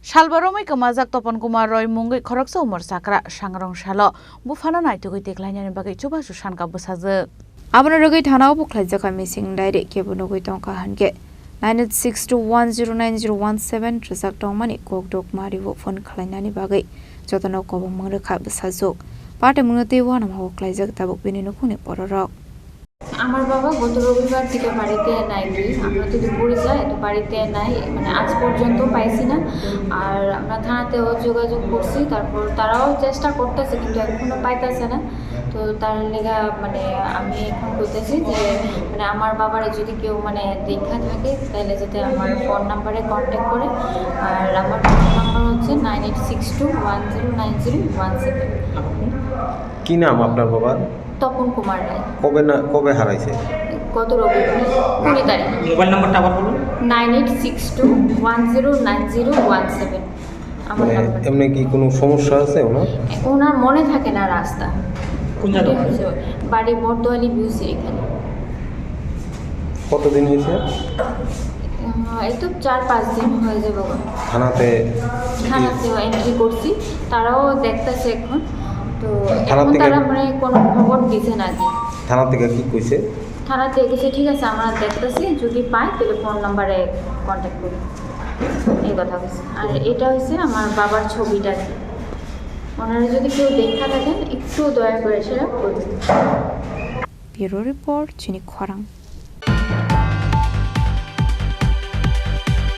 Salba Romwi Kwmajak Tapan Kumar Mungwi Khoroksa Umar Chakra Sangrongsalo Buphano Naitogwi Tikhlainani bagwi Chubachu Sankha Bwsajwk Aboni rogwi thanao Bwsajwk mising direct kebunogwi tongka hanke 9862109017 Tripura tongmani Koktwma Bisingtwi phone Tikhlainani bagwi jotono kobong rekha Bwsajwk Pate mungote wanam Kwmajak tabuk bini nukuni pororok আমার বাবা গত রবিবার থেকে বাড়িতে নাই আমরা তো দুপুরে যাই তো বাড়িতে নাই মানে আজ পর্যন্ত পাইছি না আর আমরা থানাতেও যোগাযোগ করছি তারপর তারাও চেষ্টা করতেছে কিন্তু এখনো পাইতেছে না তো তার লেগা মানে আমি এখন বলতেছি যে মানে আমার বাবার যদি কেউ মানে দেখা থাকে তাহলে যাতে আমার ফোন নাম্বারে কন্ট্যাক্ট করে আর আমার ফোন নাম্বার হচ্ছে 9862109017 কি নাম আপনার বাবার? তপন কুমার রায়। কবে হারাইছে? গত রবিবার 20 তারিখ। মোবাইল নাম্বারটা আবার বলুন। 9862109017 আমার নাম্বার। এমনি কি কোনো সমস্যা আছে ওনার মনে থাকে না রাস্তা। কোন জায়গা? বাড়ি বর্দোয়ালি বিউসি এখানে। কতদিন হয়েছে? এই তো 4-5 দিন হয়ে যাবে। থানাতে এন্ট্রি করছি তারাও দেখতেছে এখন তো তারা মানে কোনো খবর দিছে না কি থানা থেকে কি কইছে? থানা থেকে কইছে ঠিক আছে আমরা দেখতেছি যদি পাই তাহলে ফোন নাম্বারে কন্ট্যাক্ট করব এই কথা কইছে আর এটা হইছে আমার বাবার ছবিটা ওনারা যদি কেউ দেখা থাকেন একটু দয়া করে সেটা করবেন ব্যুরো রিপোর্ট চিনি খরাং